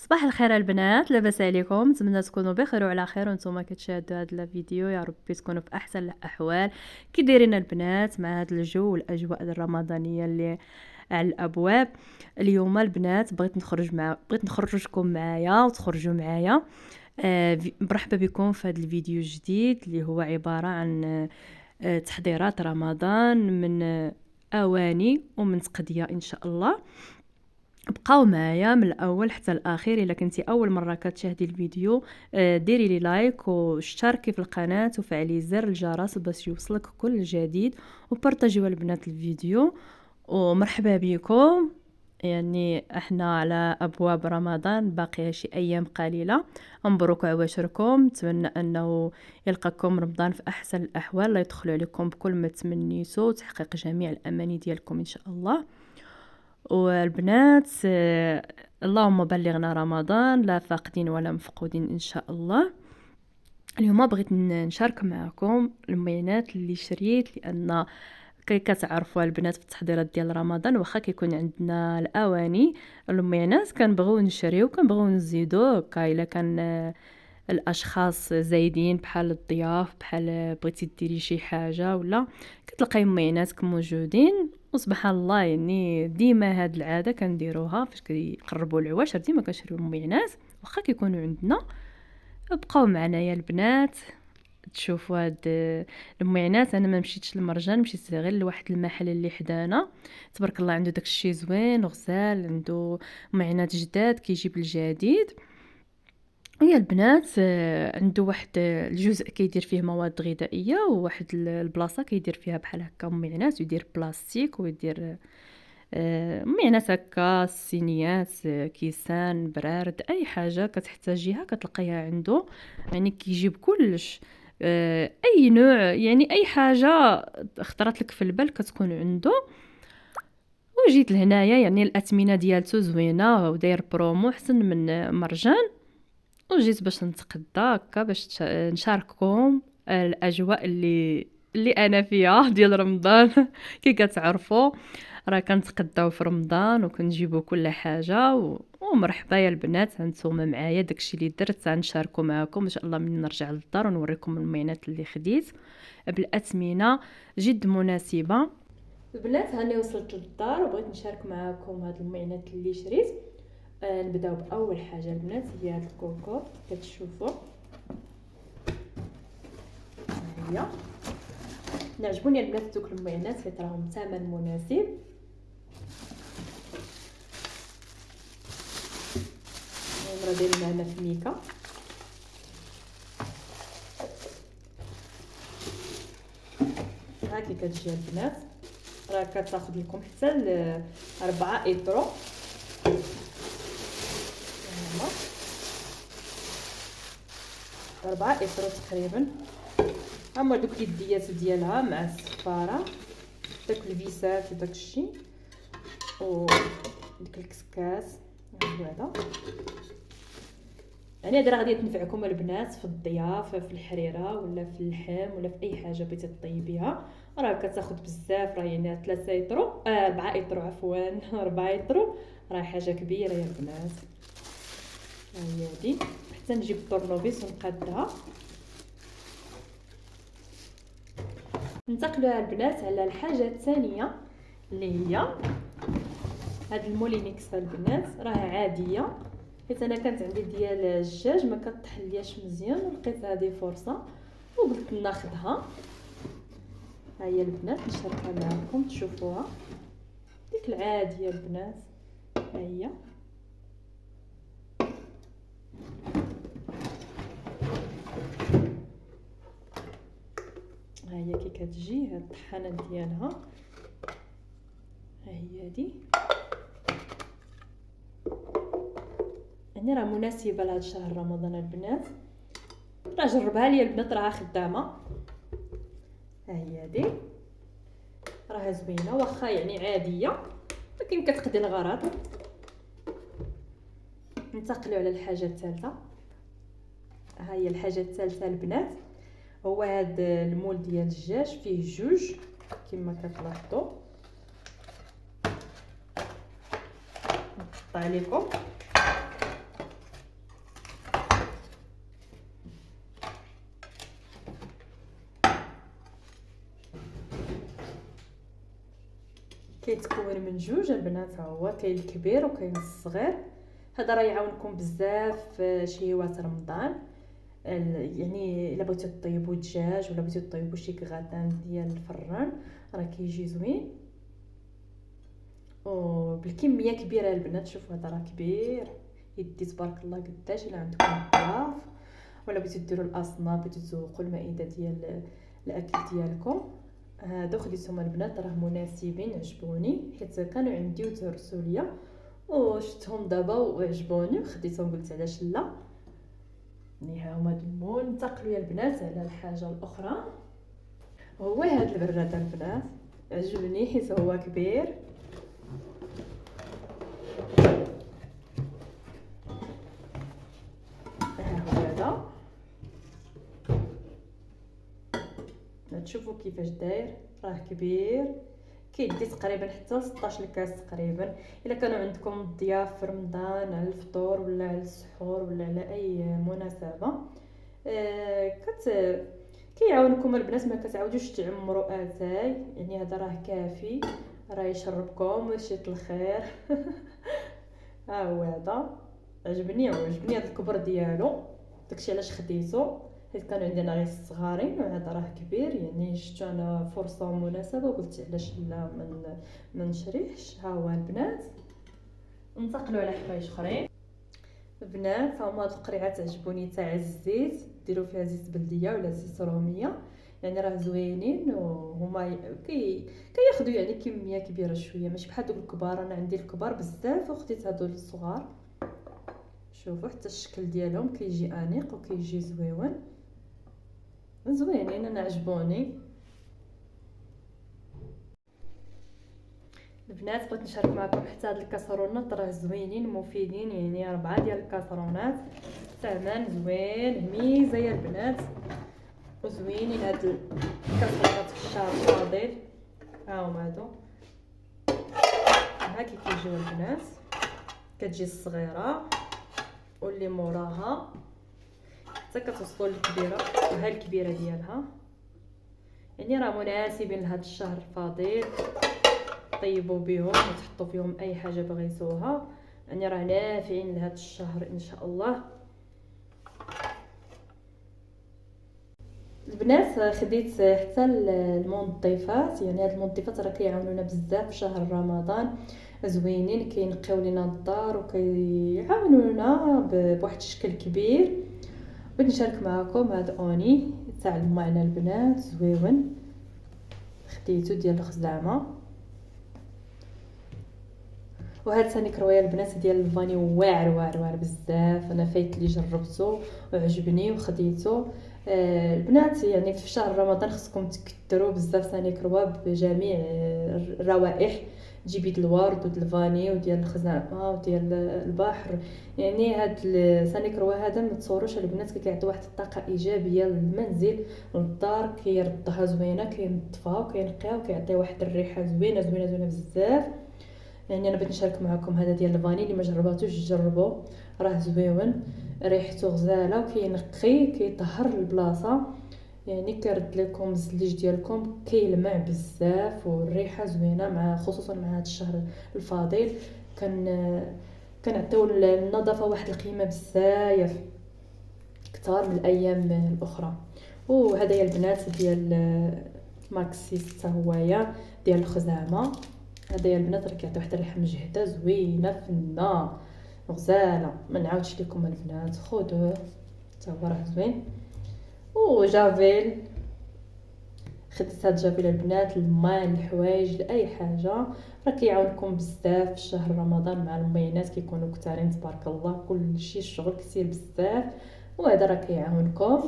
صباح الخير البنات، لاباس عليكم؟ نتمنى تكونوا بخير وعلى خير وانتم كتشاهدوا هذا الفيديو. يا ربي تكونوا في احسن الاحوال. كي دايرين البنات مع هذا الجو والاجواء الرمضانيه اللي على الابواب؟ اليوم البنات بغيت نخرجكم معايا وتخرجوا معايا. مرحبا بكم في هذا الفيديو الجديد اللي هو عباره عن تحضيرات رمضان من اواني ومن تقديه ان شاء الله. بقاو معايا من الاول حتى الاخير. الا كنتي اول مره كتشاهدي الفيديو ديري لي لايك واشتركي في القناه وفعلي زر الجرس باش يوصلك كل جديد، وبارطاجيوا البنات الفيديو. ومرحبا بكم، يعني احنا على ابواب رمضان، باقي شي ايام قليله. مبروك عواشركم، نتمنى انه يلقاكم رمضان في احسن الاحوال، لا يدخل عليكم بكل ما تمنيتوا وتحقيق جميع الاماني ديالكم ان شاء الله. والبنات اللهم بلغنا رمضان لا فاقدين ولا مفقودين ان شاء الله. اليوم بغيت نشارك معكم المعينات اللي شريت، لان كي كتعرفوا البنات في التحضيرات ديال رمضان واخا كيكون عندنا الاواني المعينات كنبغيو نشريو كنبغيو نزيدو هكا. الا كان الاشخاص زايدين بحال الضياف، بحال بغيتي ديري شي حاجه ولا كتلقاي معيناتك موجودين. وسبحان الله يعني ديما هاد العاده كنديروها فاش كيقربوا العواشر، ديما كنشريو المعينات واخا كيكونوا عندنا. بقاو معنا يا البنات تشوفوا هاد المعينات. انا ما مشيتش للمرجان، مشيت غير لواحد المحل اللي حدانا، تبارك الله عنده داكشي زوين وغزال، عنده معينات جداد كيجيب الجديد. ويا البنات عنده واحد الجزء كيدير فيه مواد غذائيه، وواحد البلاصه كيدير فيها بحال هكا معينات، ويدير بلاستيك ويدير معينات هكا، صينيات، كيسان، برارد، اي حاجه كتحتاجيها كتلقيها عنده. يعني كيجيب كلش، اي نوع، يعني اي حاجه خطرت لك في البال كتكون عنده. وجيت لهنايا، يعني الاثمنه ديالته زوينه وداير برومو احسن من مرجان. وجيت باش نتقدى هكا باش نشارككم الاجواء اللي انا فيها ديال رمضان. كي كتعرفوا راه كنتقداو في رمضان وكنجيبوا كل حاجه ومرحبا يا البنات، هانتوما معايا داكشي اللي درت غنشاركو معكم ان شاء الله من نرجع للدار ونوريكم المعينات اللي خديت بالاثمنه جد مناسبه. البنات هاني وصلت للدار وبغيت نشارك معكم هاد المعينات اللي شريت. نبداو باول حاجه البنات، هي هاد الكوكو كتشوفوا هي. نعجبوني البنات دوك المعينات اللي تراهم ثمن مناسب. راه دايرين معنا في ميكا. هاكي كتجي البنات، راه كتاخذ لكم حتى 4 ايطرو. 4 ايطرو تقريبا. هما دوك اليديات ديالها مع الصفاره، داك الفيسات وداك الشيء وديك الكسكاس هذا. يعني هذا راه غادي تنفعكم البنات في الضيافه، في الحريره ولا في اللحم ولا في اي حاجه بغيتي طيبيها. راه كتاخذ بزاف، راه يعني 3 ايطرو 4 ايطرو عفوا 4 ايطرو، راه حاجه كبيره يا البنات. هي هادي، حتى نجيب الطرنوبيس ونقادها. ننتقلوا البنات على الحاجه الثانيه اللي هي هاد المولينيكس البنات. راه عاديه حيت انا كانت عندي ديال الدجاج ما كطحلياش مزيان، ولقيت هذه فرصه وقلت ناخذها. ها هي البنات نشاركها معكم تشوفوها، ديك العاديه البنات. ها هي كي كتجي هاد الطحانه ديالها. ها هي هادي، يعني راه مناسبه لهاد شهر رمضان البنات. راه جربها لي البنات، راها خدامه. ها هي هادي راها زوينه واخا يعني عاديه ولكن كتقضي الغرض. ننتقلوا على الحاجه الثالثه. ها هي الحاجه الثالثه البنات، هو هاد المول ديال الدجاج فيه جوج كما كتلاحظوا. نقطع عليكم كيتكون من جوج البنات. ها هو كاين الكبير وكاين الصغير. هذا راه يعاونكم بزاف في شهيوات رمضان. يعني الا بغيتو طيبوا الدجاج ولا بغيتو طيبوا شي كغاتان ديال الفران راه كيجي زوين وبالكميه كبيره البنات. شوفوا هذا راه كبير يدي تبارك الله قداش. الا عندكم ضياف ولا بغيتو ديروا الاصناف بغيتو تزوقوا المائده ديال الاكل ديالكم هادو خديتهم البنات راه مناسبين عجبوني حيت كانوا عندي وترسوا ليا وشفتهم دابا وعجبوني وخديتهم قلت علاش لا. يعني ها هما دمون انتقلوا يا البنات على الحاجه الاخرى. هو هذا البراد البنات عجبني حيت هو كبير. ها هو هذا تشوفوا كيفاش داير راه كبير كيدي تقريبا حتى 16 كاس تقريبا. الا كانوا عندكم ضياف في رمضان على الفطور ولا على السحور ولا على اي مناسبه كيعاونكم البنات ما كتعاودوش تعمروا اتاي. يعني هذا راه كافي راه يشربكم ويشيط الخير. ها هو هذا عجبني هذا الكبر ديالو داكشي علاش خديته حيت كانوا عندنا غير الصغارين وهذا راه كبير. يعني شفتو انا فرصه ومناسبه وقلت علاش لا ما نشريهش. ها هو البنات ننتقلوا على حوايج اخرين. البنات هما هاد القريعات عجبوني تاع الزيت ديروا فيها زيت بلديه ولا زيت روميه. يعني راه زوينين وهما كياخذوا يعني كميه كبيره شويه ماشي بحال دوك الكبار. انا عندي الكبار بزاف وخديت هادو الصغار. شوفوا حتى الشكل ديالهم كيجي انيق وكيجي زوينين انا عجبوني البنات. بغيت نشارك معكم حتى هاد الكاسرونات راه زوينين مفيدين. يعني 4 ديال الكاسرونات ثمن زوين ميزه يا البنات وزوينين هاد الكاسرونات في الشهر الفاضل. ها هما هادو ها كيجيو البنات كتجي الصغيره واللي موراها حتى كتوصلوا للكبيره. ها الكبيره ديالها يعني راه مناسبين لهذا الشهر الفضيل. طيبوا بهم وتحطوا فيهم اي حاجه بغيتوها. يعني راه نافعين لهذا الشهر ان شاء الله. البنات خديت حتى المنظفات. يعني هاد المنظفات راه كيعاونونا بزاف في شهر رمضان زوينين كينقيو لينا الدار وكيعاونونا بواحد الشكل كبير. بغيت نشارك معكم هاد اوني تاع المعنا البنات زويون خديتو ديال الخزامه. وهاد ثاني كرويه البنات ديال الفاني واعر بزاف. انا فايت لي جربته وعجبني وخديته. البنات يعني في شهر رمضان خصكم تكثروا بزاف ثاني كروه بجميع الروائح. تجيبي الورد وديال الفاني وديال الخزامه وديال البحر. يعني هاد ثاني كروه هذا ما تصوروش البنات كيعطي واحد الطاقه ايجابيه للمنزل والدار. كيردها زوينه كينظفها وكينقيها وكيعطي واحد الريحه زوينه بزاف. يعني انا بغيت نشارك معكم هذا ديال الفاني اللي ما جرباتوش جربوا راه زويون ريحته غزاله وكينقي كيطهر البلاصه. يعني كيرد لكم الزليج ديالكم كيلمع بزاف والريحه زوينه مع خصوصا مع هذا الشهر الفضيل. كنعطيو النظافه واحد القيمه بزاف كثار من الايام الاخرى. وهذا يا البنات ديال ماكسيس حتى هويا ديال الخزامه. هذا يا البنات راه كيعطي واحد الريحه مجهده زوينه فنه غزاله ما نعاودش لكم البنات خذوه حتى هو راه زوين. وجافيل خديت هاد جافيل البنات الماء الحوايج لاي حاجه راه كيعاونكم بزاف في شهر رمضان مع المينات كيكونوا كثارين تبارك الله كلشي الشغل كثير بزاف وهذا راه كيعاونكم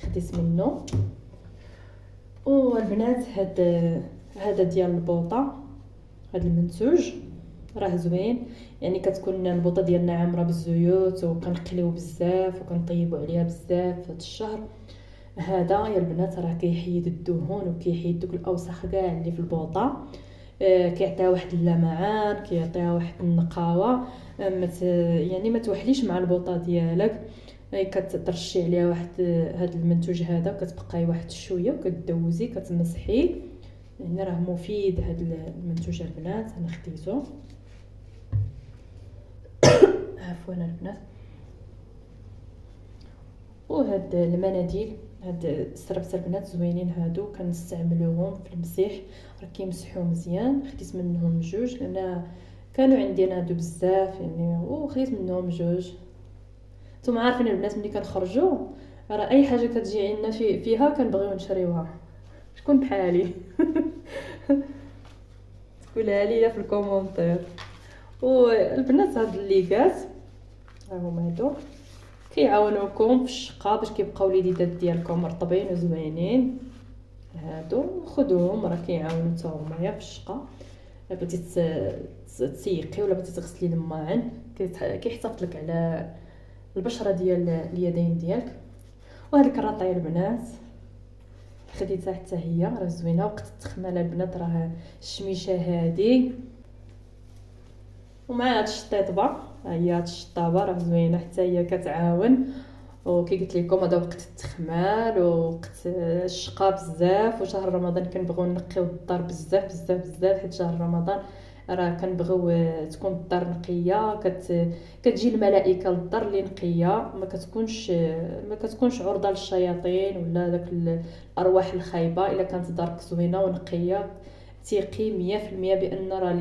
خديت منه. والبنات هذا ديال البوطه هذا المنتوج راه زوين. يعني كتكون البوطه ديالنا عامره بالزيوت وكنقليو بزاف وكنطيبوا عليها بزاف في هذا الشهر. هذا يا البنات راه كيحيد الدهون وكيحيد دوك الاوساخ كاع اللي في البوطه. كيعطيها واحد اللمعان كيعطيها واحد النقاوه. يعني ما توحليش مع البوطه ديالك. كترشي عليها واحد هذا المنتوج هذا وكتبقاي واحد شويه وكتدوزي كتمسحي يعني راه مفيد هذا المنتوج البنات. انا خديته عفوا البنات. وهاد المناديل هاد السربت البنات زوينين هادو، كنستعملوهم في المسيح، راه كيمسحوا مزيان. خديت منهم جوج لان كانوا عندي انا هادو بزاف يعني، وخديت منهم جوج. نتوما عارفين البنات ملي كنخرجوا راه اي حاجه كتجي عندنا فيها كنبغيو نشريوها. شكون بحالي؟ تقولها لي في الكومونتير. والبنات هاد الليكات ها هما هادو كيعاونوكم في الشقه باش كيبقاو اليديدات ديالكم رطبين وزوينين. هادو خذوهم راه كيعاونوا حتى هما في الشقه. بغيتي تسيقي ولا بغيتي تغسلي الماعن كيحتفظ لك على البشره ديال اليدين ديالك. وهاد الكراطه البنات خديتها حتى هي راه زوينه. وقت التخماله البنات راه الشميشه هادي ومع هاد الشطيطبه، ها هي هاد الشطابه راه زوينه حتى هي كتعاون. وكي قلت لكم هذا وقت التخمال ووقت الشقا بزاف، وشهر رمضان كنبغيو نقيو الدار بزاف بزاف بزاف، حيت شهر رمضان راه كنبغيو تكون الدار نقيه. كتجي الملائكه للدار اللي نقيه، ما كتكونش عرضه للشياطين ولا داك الارواح الخايبه. الا كانت دارك زوينه ونقيه ثقي 100% بان راه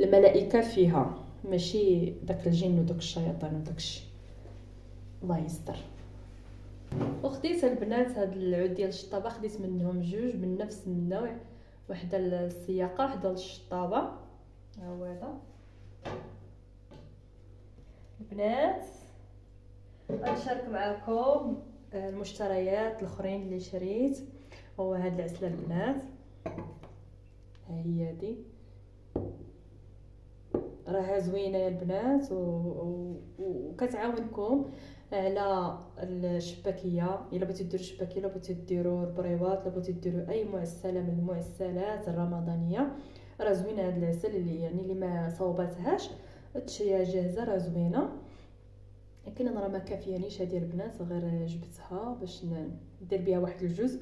الملائكه فيها، ماشي داك الجن وداك الشياطين وداكشي. الله يستر. وخديت البنات هاد العود ديال الشطابه، خديت منهم جوج من نفس النوع، وحده للسياقه وحده للشطابه. ها هو هذا البنات. غنشارك معكم المشتريات الاخرين اللي شريت. هو هاد العسله البنات، ها هي هادي راها زوينه يا البنات وكتعاونكم على الشباكيه. الا بغيتو ديروا شباكيه، الا بغيتو ديروا البريوات، الا بغيتو ديروا اي معسله من المعسلات الرمضانيه، راه زوينه هاد العسل اللي يعني اللي ما صوباتهاش تشريها جاهزه راه زوينه. لكن انا راه ما كافيانيش هذه البنات، غير جبتها باش ندير بها واحد الجزء.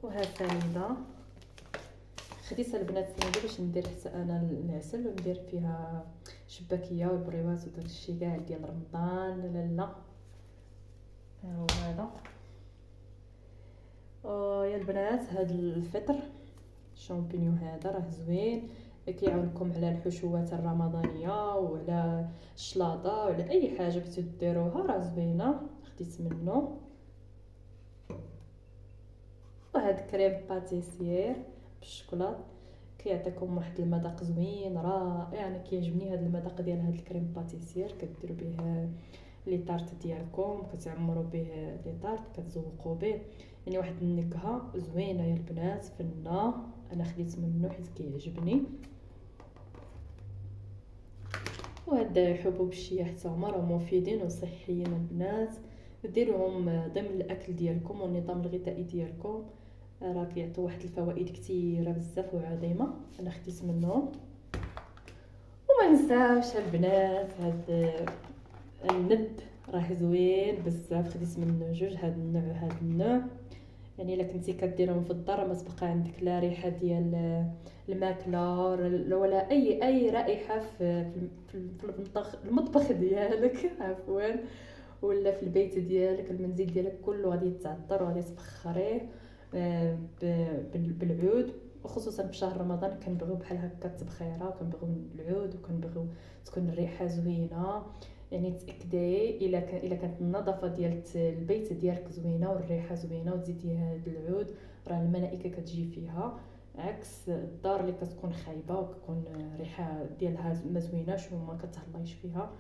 وها سنيده خديت البنات سنيده باش ندير حتى انا العسل وندير فيها شباكيه والبريوات وداك الشيء كاع ديال رمضان. لا ها هو هذا. يا البنات هاد الفطر الشامبينيو هذا راه زوين، كيعاونكم على الحشوات الرمضانيه وعلى الشلاضه وعلى اي حاجه بغيتو ديروها راه زوينه. خديت منه. وهاد كريم باتيسير بالشوكولاط كيعطيكم واحد المذاق زوين رائع. يعني كيعجبني هاد المذاق ديال هاد الكريم باتيسير. كديروا به لي طارت ديالكم، كتعمروا به لي طارت، كتزوقوا به، يعني واحد النكهه زوينه يا البنات فنه. انا خديت منه حيت كيعجبني. وهاد حبوب الشيا حتى هما راه مفيدين وصحيين البنات، ديروهم ضمن الاكل ديالكم والنظام الغذائي ديالكم، راه كيعطيو واحد الفوائد كثيره بزاف وعظيمه. انا خديت منهم. وما نساوش البنات هاد النب راه زوين بزاف، خديت منه جوج. هاد النوع وهاد النوع، يعني الا كنتي كديرهم في الدار ما تبقى عندك لا ريحه ديال الماكله ولا اي رائحه في المطبخ ديالك عفوا، ولا في البيت ديالك المنزل ديالك كله غادي يتعطر وغادي تبخريه بالعود. وخصوصا في شهر رمضان كنبغيو بحال هكا التبخيره، وكنبغيو العود، وكنبغيو تكون الريحه زوينه. يعني تاكدي الا كانت النظافه ديال البيت ديالك زوينه والريحه زوينه وتزيدي هذا العود، راه الملائكه كتجي فيها، عكس الدار اللي كتكون خايبه وكتكون الريحه ديالها ما زويناش وما كتهلايش فيها.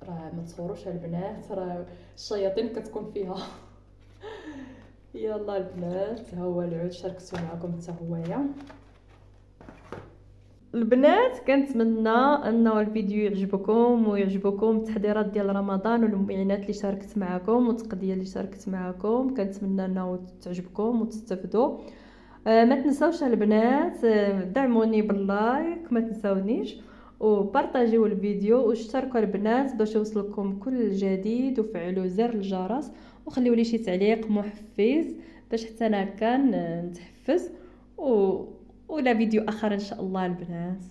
راه ما تصوروش البنات، راه الشياطين كتكون فيها. يلا البنات ها هو العود شاركته معكم حتى هويا. البنات كنتمنى انه الفيديو يعجبكم ويعجبكم التحضيرات ديال رمضان والمعينات اللي شاركت معكم والتقديه اللي شاركت معكم. كنتمنى انه تعجبكم وتستافدوا. ما تنساوش البنات دعموني باللايك، ما تنساونيش، وبارطاجيو الفيديو واشتركوا البنات باش يوصلكم كل جديد، وفعلوا زر الجرس وخليوا لي شي تعليق محفز باش حتى انا كان نتحفز و... ولا فيديو اخر ان شاء الله البنات.